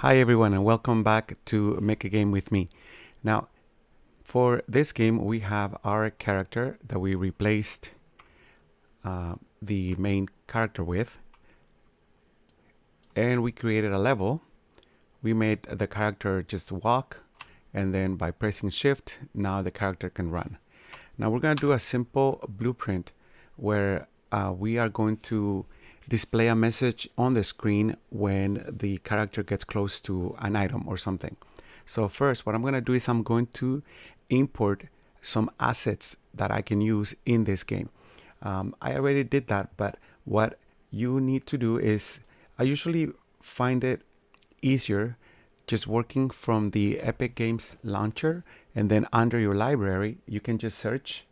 Hi everyone and welcome back to Make a Game with me. Now, for this game we have our character that we replaced the main character with, and we created a level. We made the character just walk, and then by pressing shift now the character can run. Now we're going to do a simple blueprint where we are going to display a message on the screen when the character gets close to an item or something. So first, what I'm going to do is I'm going to import some assets that I can use in this game. I already did that, but what you need to do is, I usually find it easier just working from the Epic Games launcher, and then under your library you can just search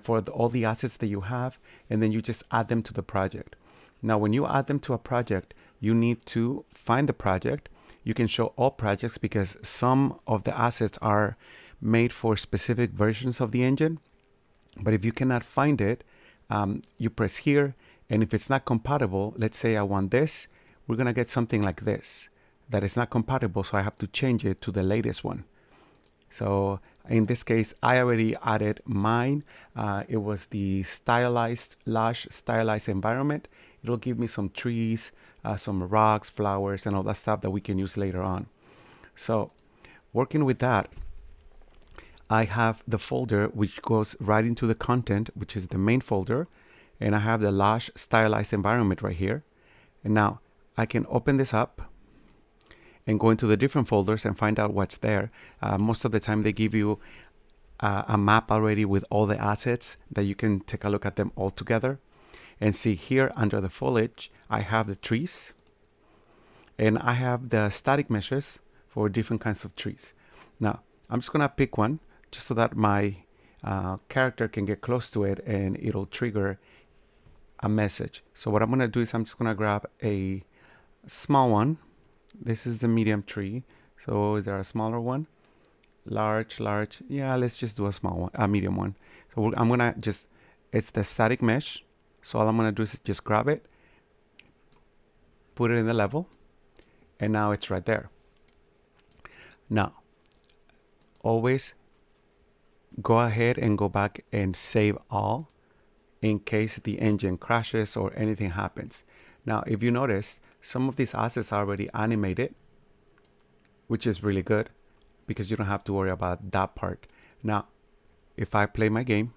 for all the assets that you have, and then you just add them to the project. Now when you add them to a project, you need to find the project. You can show all projects because some of the assets are made for specific versions of the engine, but if you cannot find it, you press here, and if it's not compatible, let's say I want this, we're gonna get something like this that is not compatible, so I have to change it to the latest one. So in this case, I already added mine. It was the stylized, Lush stylized environment. It'll give me some trees, some rocks, flowers, and all that stuff that we can use later on. So working with that, I have the folder which goes right into the content, which is the main folder, and I have the Lush stylized environment right here. And now I can open this up and go into the different folders and find out what's there. Most of the time they give you a map already with all the assets that you can take a look at them all together. And see here under the foliage, I have the trees, and I have the static meshes for different kinds of trees. Now I'm just gonna pick one just so that my character can get close to it and it'll trigger a message. So what I'm gonna do is I'm just gonna grab a small one. This is the medium tree. So is there a smaller one? Large. Yeah, let's just do a small one, a medium one. So I'm gonna just, it's the static mesh. So all I'm gonna do is just grab it, put it in the level, and now it's right there. Now, always go ahead and go back and save all in case the engine crashes or anything happens. Now, if you notice, some of these assets are already animated, which is really good because you don't have to worry about that part. Now, if I play my game,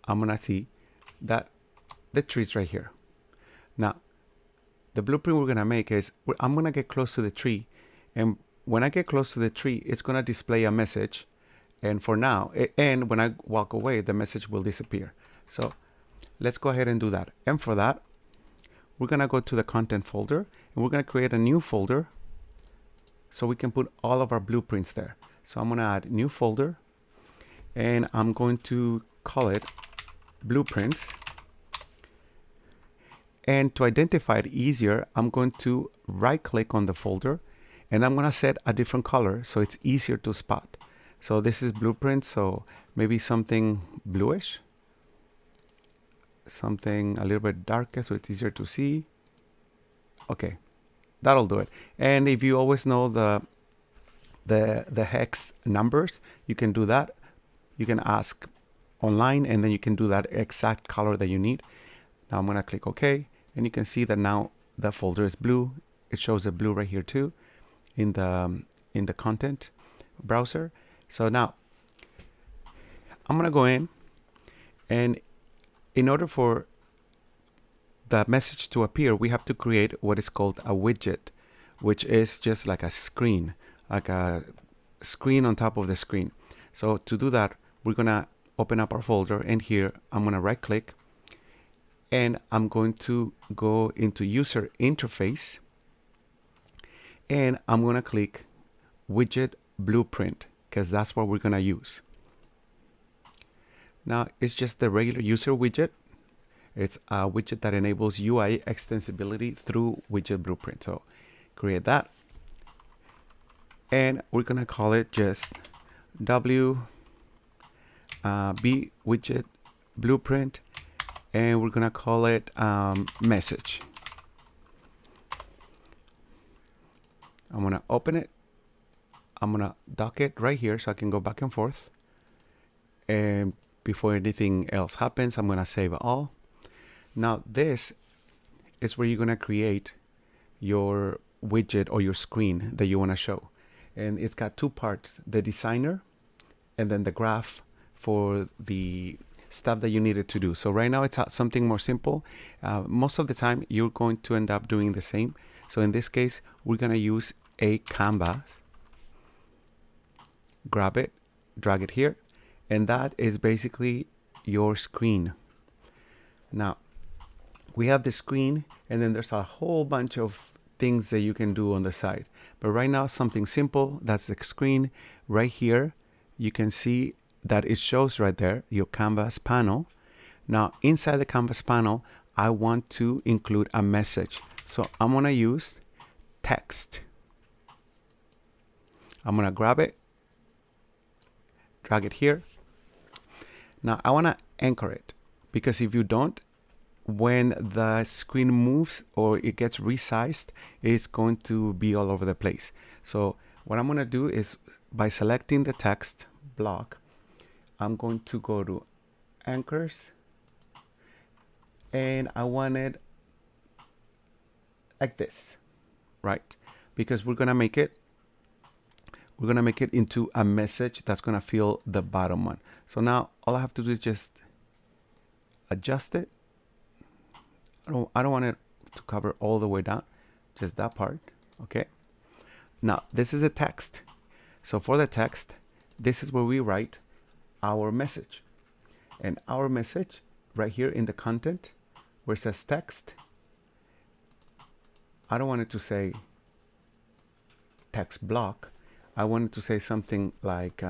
I'm gonna see that the tree's right here. Now, the blueprint we're gonna make is, I'm gonna get close to the tree, and when I get close to the tree, it's gonna display a message, and for now, and when I walk away, the message will disappear. So let's go ahead and do that. And for that, we're gonna go to the content folder, and we're gonna create a new folder so we can put all of our blueprints there. So I'm gonna add new folder, and I'm going to call it blueprints. And to identify it easier, I'm going to right click on the folder, and I'm gonna set a different color so it's easier to spot. So this is blueprint, so maybe something bluish, something a little bit darker so it's easier to see. Okay, that'll do it. And if you always know the hex numbers, you can do that. You can ask online, and then you can do that exact color that you need. Now I'm gonna click OK, and you can see that now the folder is blue. It shows a blue right here too in the content browser. So now I'm gonna go in, and in order for the message to appear, we have to create what is called a widget, which is just like a screen on top of the screen. So to do that, we're gonna open up our folder, and here I'm gonna right click, and I'm going to go into user interface, and I'm gonna click widget blueprint because that's what we're gonna use. Now it's just the regular user widget. It's a widget that enables UI extensibility through widget blueprint. So create that, and we're gonna call it just WB widget blueprint, and we're gonna call it message. I'm gonna open it. I'm gonna dock it right here so I can go back and forth. And before anything else happens, I'm gonna save all. Now this is where you're gonna create your widget or your screen that you wanna show. And it's got two parts, the designer and then the graph for the stuff that you needed to do. So right now it's something more simple. Most of the time you're going to end up doing the same. So in this case, we're gonna use a canvas, grab it, drag it here, and that is basically your screen. Now we have the screen, and then there's a whole bunch of things that you can do on the side. But right now, something simple, that's the screen. Right here, you can see that it shows right there your canvas panel. Now inside the canvas panel, I want to include a message. So I'm gonna use text. I'm gonna grab it, drag it here. Now I wanna anchor it, because if you don't, when the screen moves or it gets resized, it's going to be all over the place. So what I'm gonna do is, by selecting the text block, I'm going to go to anchors, and I want it like this, right? Because we're gonna make it into a message that's gonna fill the bottom one. So now all I have to do is just adjust it. I don't want it to cover all the way down, just that part. Okay. Now this is a text. So for the text, this is where we write our message. And our message right here in the content where it says text, I don't want it to say text block. I want it to say something like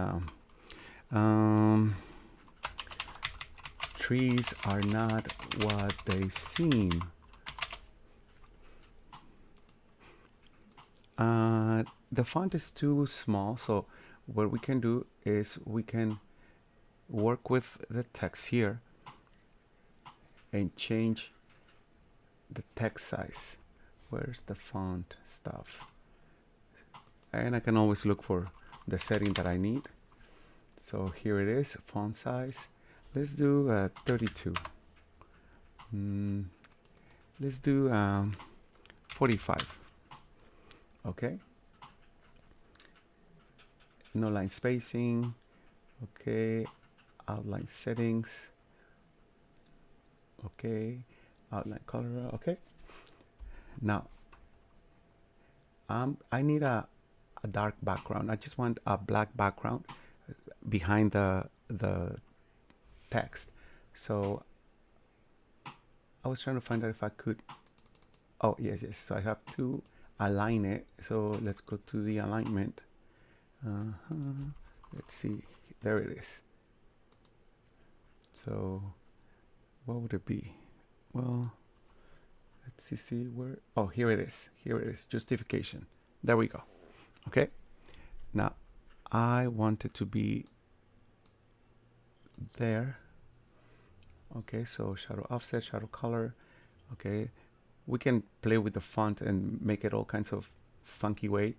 trees are not what they seem. The font is too small, so what we can do is we can work with the text here and change the text size. Where's the font stuff? And I can always look for the setting that I need. So here it is, font size. Let's do 32. Let's do 45. Okay. No line spacing. Okay. Outline settings. Okay. Outline color. Okay. Now, I need a dark background. I just want a black background behind the text. So I was trying to find out if I could. Oh, yes. So I have to align it. So let's go to the alignment. Let's see. There it is. So what would it be? Well, let's see where. Oh, here it is. Here it is. Justification. There we go. Okay. Now I want it to be there. Okay, so shadow offset, shadow color. Okay, we can play with the font and make it all kinds of funky way,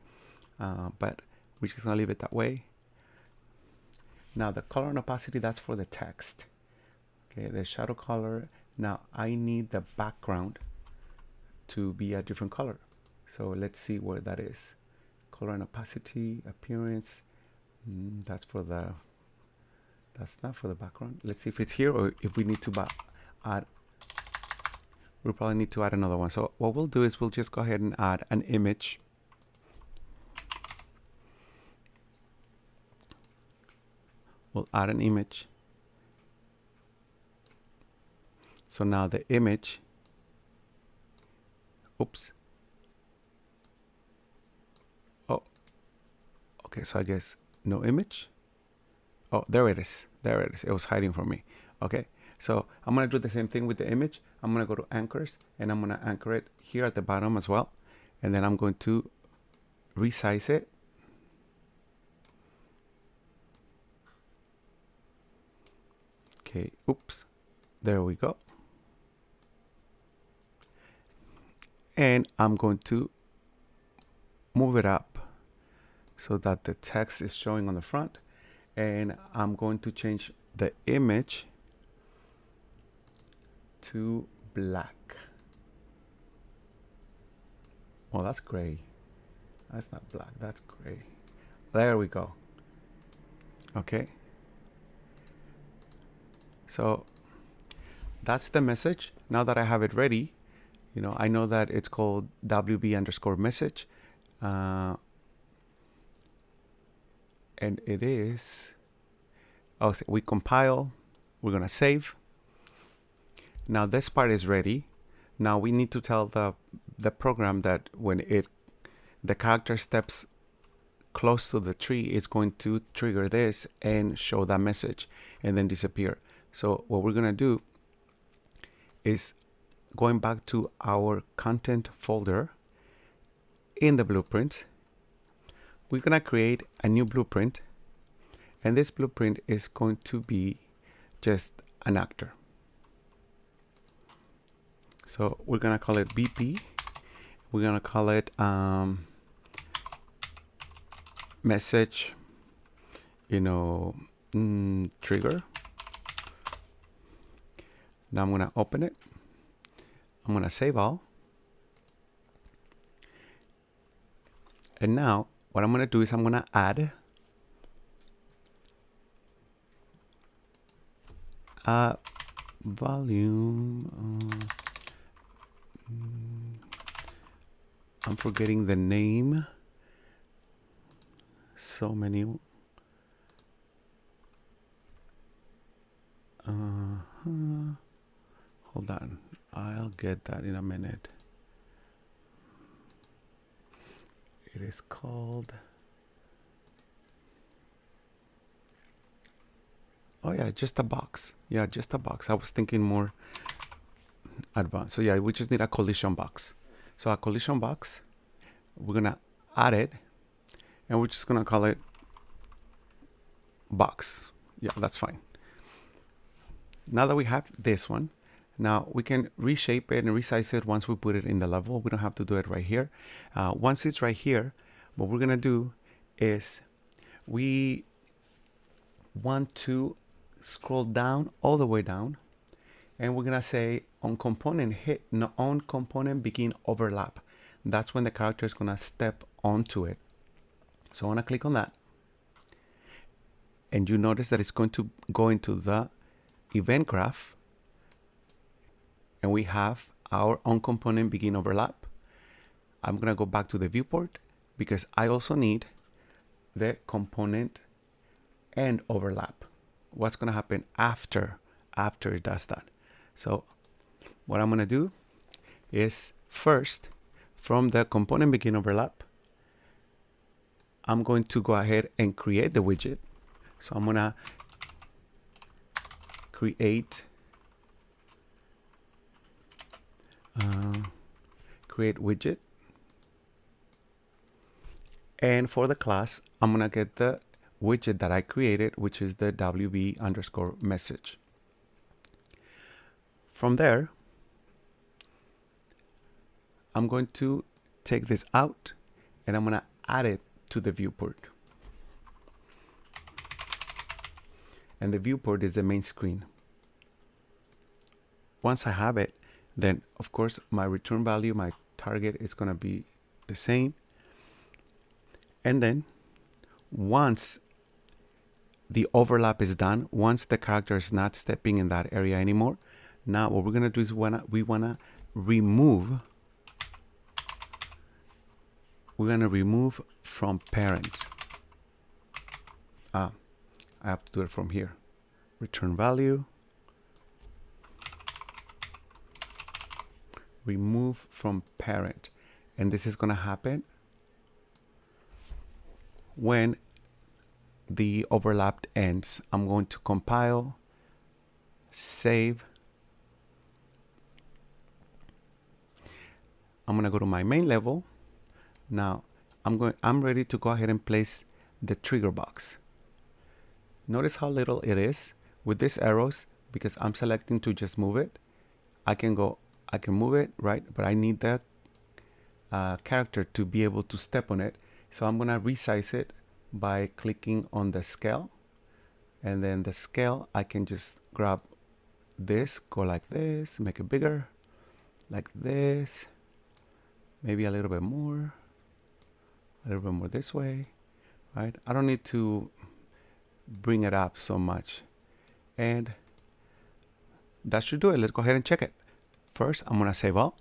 but we're just gonna leave it that way. Now the color and opacity, that's for the text. Okay, the shadow color. Now I need the background to be a different color. So let's see where that is. Color and opacity, appearance. That's for the. That's not for the background. Let's see if it's here or if we need to add. We'll probably need to add another one. So what we'll do is we'll just go ahead and add an image. We'll add an image. So now the image. Oops. Oh. Okay, so I guess no image. Oh, there it is. There it is. It was hiding from me. Okay. So I'm going to do the same thing with the image. I'm going to go to anchors and I'm going to anchor it here at the bottom as well. And then I'm going to resize it. Okay. Oops. There we go. And I'm going to move it up so that the text is showing on the front. And I'm going to change the image to black. Oh, that's gray. That's not black, that's gray. There we go. Okay. So that's the message. Now that I have it ready, you know, I know that it's called WB_message. And it is, oh, so we compile, we're gonna save. Now this part is ready. Now we need to tell the program that when the character steps close to the tree, it's going to trigger this and show that message and then disappear. So what we're gonna do is going back to our content folder in the blueprint. We're gonna create a new blueprint, and this blueprint is going to be just an actor. So we're gonna call it BP. We're gonna call it message, you know, trigger. Now I'm gonna open it. I'm gonna save all. And now what I'm gonna do is I'm gonna add a volume. I'm forgetting the name. So many. Hold on, I'll get that in a minute. It is called, oh yeah, just a box. Yeah, just a box. I was thinking more advanced. So yeah, we just need a collision box. So a collision box, we're gonna add it, and we're just gonna call it box. Yeah, that's fine. Now that we have this one, now we can reshape it and resize it once we put it in the level. We don't have to do it right here. Once it's right here, what we're gonna do is we want to scroll down, all the way down, and we're gonna say on component hit, no, on component begin overlap. That's when the character is gonna step onto it. So I wanna click on that, and you notice that it's going to go into the event graph, and we have our on component begin overlap. I'm gonna go back to the viewport because I also need the component end overlap. What's gonna happen after it does that? So what I'm gonna do is first, from the component begin overlap, I'm going to go ahead and create the widget. So I'm gonna create widget, and for the class I'm gonna get the widget that I created, which is the WB_message. From there, I'm going to take this out and I'm gonna add it to the viewport. And the viewport is the main screen. Once I have it, then of course my return value, my target is gonna be the same. And then once the overlap is done, once the character is not stepping in that area anymore, now what we're gonna do is we wanna remove, we're gonna remove from parent. I have to do it from here. Return value, remove from parent. And this is gonna happen when the overlap ends. I'm going to compile, save. I'm gonna go to my main level. Now I'm ready to go ahead and place the trigger box. Notice how little it is with these arrows, because I'm selecting to just move it. I can move it, right? But I need the character to be able to step on it. So I'm gonna resize it by clicking on the scale, and then the scale I can just grab this, go like this, make it bigger, like this, maybe a little bit more this way, right? I don't need to bring it up so much, and that should do it. Let's go ahead and check it. First, I'm gonna save all.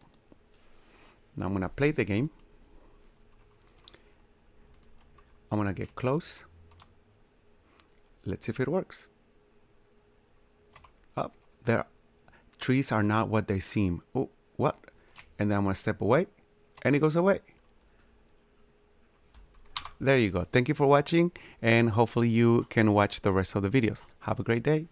Now I'm gonna play the game. I'm gonna get close. Let's see if it works. Up there, trees are not what they seem. Oh, what? And then I'm gonna step away, and it goes away. There you go. Thank you for watching, and hopefully you can watch the rest of the videos. Have a great day.